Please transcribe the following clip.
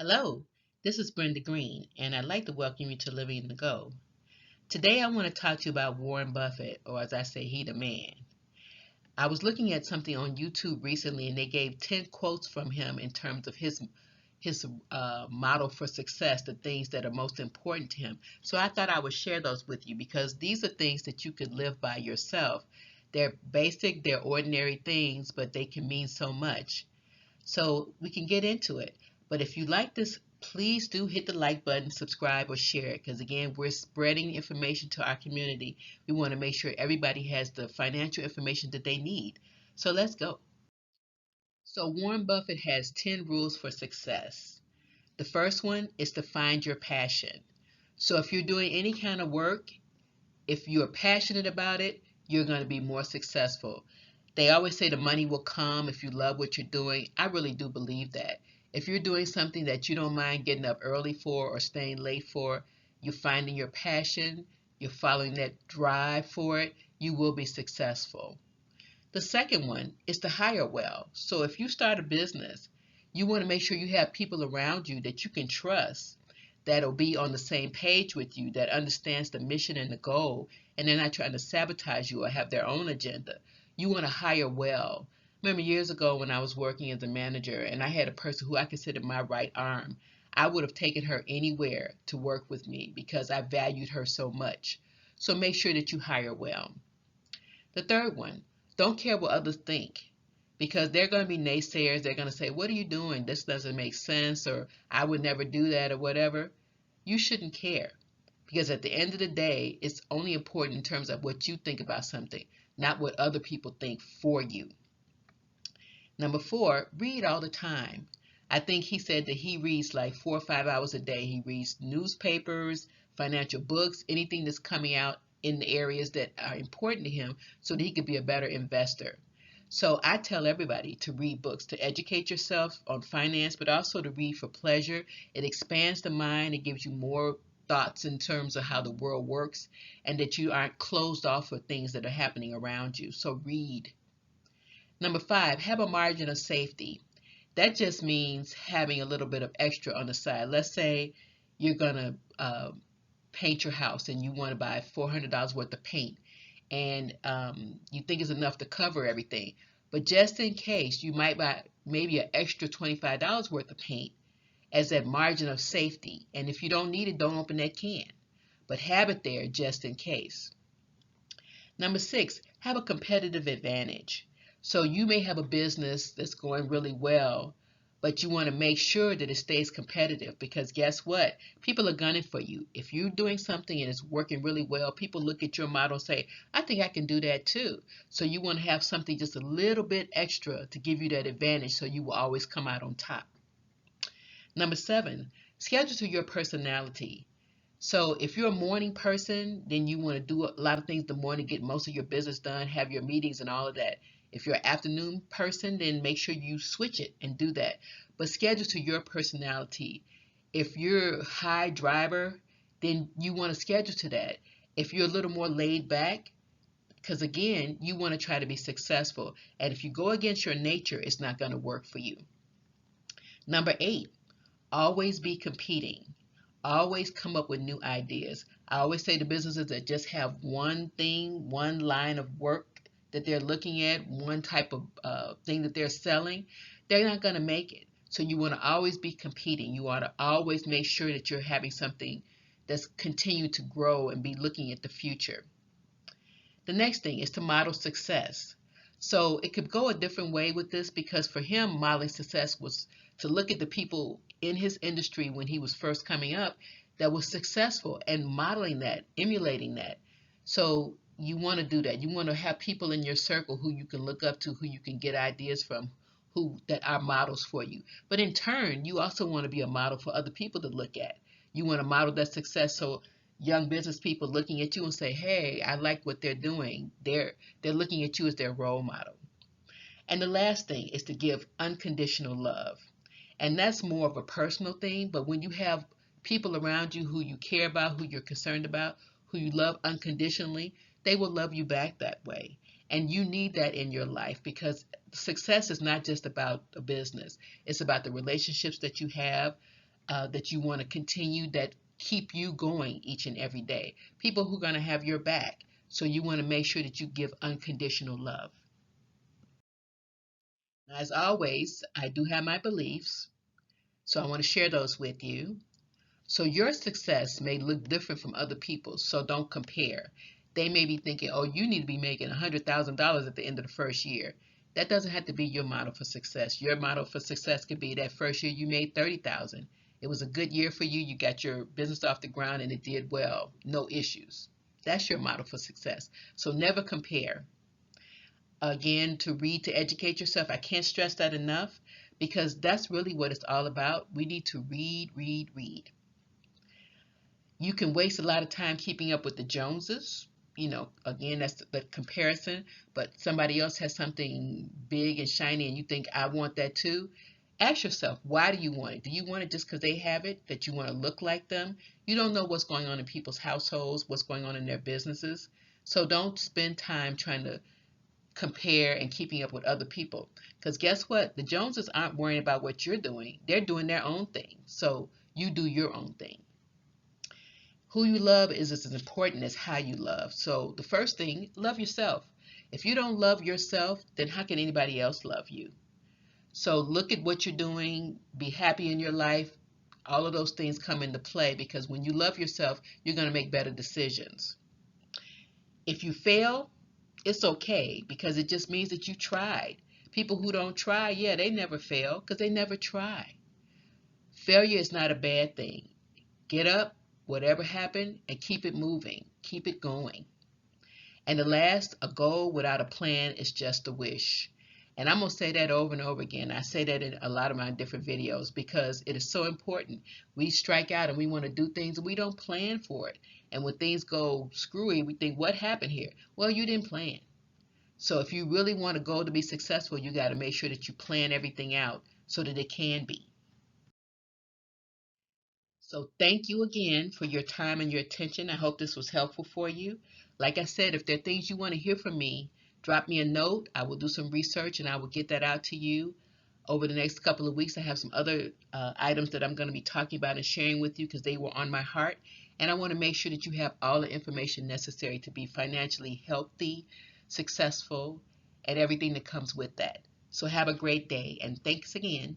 Hello, this is Brenda Green, and I'd like to welcome you to Living in the Go. Today, I want to talk to you about Warren Buffett, or as I say, he the man. I was looking at something on YouTube recently, and they gave 10 quotes from him in terms of his model for success, the things that are most important to him. So I thought I would share those with you because these are things that you could live by yourself. They're basic, they're ordinary things, but they can mean so much. So we can get into it. But if you like this, please do hit the like button, subscribe, or share it. Because again, we're spreading information to our community. We want to make sure everybody has the financial information that they need. So let's go. So Warren Buffett has 10 rules for success. The first one is to find your passion. So if you're doing any kind of work, if you're passionate about it, you're going to be more successful. They always say the money will come if you love what you're doing. I really do believe that. If you're doing something that you don't mind getting up early for or staying late for, you're finding your passion, you're following that drive for it, you will be successful. The second one is to hire well. So if you start a business, you want to make sure you have people around you that you can trust, that'll be on the same page with you, that understands the mission and the goal, and they're not trying to sabotage you or have their own agenda. You want to hire well. Remember years ago when I was working as a manager and I had a person who I considered my right arm, I would have taken her anywhere to work with me because I valued her so much. So make sure that you hire well. The third one, don't care what others think because they're going to be naysayers. They're going to say, what are you doing? This doesn't make sense, or I would never do that, or whatever. You shouldn't care because at the end of the day, it's only important in terms of what you think about something, not what other people think for you. Number four, read all the time. I think he said that he reads like 4 or 5 hours a day. He reads newspapers, financial books, anything that's coming out in the areas that are important to him so that he could be a better investor. So I tell everybody to read books, to educate yourself on finance, but also to read for pleasure. It expands the mind. It gives you more thoughts in terms of how the world works and that you aren't closed off for things that are happening around you. So read. Number five, have a margin of safety. That just means having a little bit of extra on the side. Let's say you're going to paint your house and you want to buy $400 worth of paint and you think it's enough to cover everything. But just in case, you might buy maybe an extra $25 worth of paint as that margin of safety. And if you don't need it, don't open that can. But have it there just in case. Number six, have a competitive advantage. So you may have a business that's going really well, but you want to make sure that it stays competitive because guess what? People are gunning for you. If you're doing something and it's working really well, people look at your model and say, I think I can do that too. So you want to have something just a little bit extra to give you that advantage so you will always come out on top. Number seven, schedule to your personality. So if you're a morning person, then you want to do a lot of things in the morning, get most of your business done, have your meetings and all of that. If you're an afternoon person, then make sure you switch it and do that. But schedule to your personality. If you're a high driver, then you want to schedule to that. If you're a little more laid back, because again, you want to try to be successful. And if you go against your nature, it's not going to work for you. Number eight, always be competing. Always come up with new ideas. I always say to businesses that just have one thing, one line of work that they're looking at, one type of thing that they're selling, they're not going to make it. So you want to always be competing. You want to always make sure that you're having something that's continue to grow and be looking at the future. The next thing is to model success. So it could go a different way with this because for him, modeling success was to look at the people in his industry when he was first coming up that was successful and modeling that, emulating that. So you want to do that. You want to have people in your circle who you can look up to, who you can get ideas from, who that are models for you. But in turn, you also want to be a model for other people to look at. You want to model that success so young business people looking at you and say, hey, I like what they're doing. They're looking at you as their role model. And the last thing is to give unconditional love. And that's more of a personal thing, but when you have people around you who you care about, who you're concerned about, who you love unconditionally, they will love you back that way. And you need that in your life because success is not just about a business. It's about the relationships that you have, that you want to continue, that keep you going each and every day. People who are going to have your back. So you want to make sure that you give unconditional love. As always, I do have my beliefs, so I want to share those with you. So your success may look different from other people's, so don't compare. They may be thinking, oh, you need to be making $100,000 at the end of the first year. That doesn't have to be your model for success. Your model for success could be that first year you made 30,000. It was a good year for you. You got your business off the ground and it did well. No issues. That's your model for success. So never compare. Again, to read, to educate yourself. I can't stress that enough because that's really what it's all about. We need to read, read, read. You can waste a lot of time keeping up with the Joneses. Again, that's the comparison, but somebody else has something big and shiny and you think, I want that too. Ask yourself, why do you want it? Do you want it just because they have it, that you want to look like them? You don't know what's going on in people's households, what's going on in their businesses. So don't spend time trying to compare and keeping up with other people. Because guess what? The Joneses aren't worrying about what you're doing. They're doing their own thing. So you do your own thing. Who you love is as important as how you love. So the first thing, love yourself. If you don't love yourself, then how can anybody else love you? So look at what you're doing, be happy in your life. All of those things come into play because when you love yourself, you're going to make better decisions. If you fail, it's okay because it just means that you tried. People who don't try, yeah, they never fail because they never try. Failure is not a bad thing. Get up, whatever happened, and keep it moving. Keep it going. And the last, a goal without a plan is just a wish. And I'm going to say that over and over again. I say that in a lot of my different videos because it is so important. We strike out and we want to do things and we don't plan for it. And when things go screwy, we think, what happened here? Well, you didn't plan. So if you really want a goal to be successful, you got to make sure that you plan everything out so that it can be. So thank you again for your time and your attention. I hope this was helpful for you. Like I said, if there are things you want to hear from me, drop me a note. I will do some research and I will get that out to you over the next couple of weeks. I have some other items that I'm going to be talking about and sharing with you because they were on my heart. And I want to make sure that you have all the information necessary to be financially healthy, successful, and everything that comes with that. So have a great day and thanks again.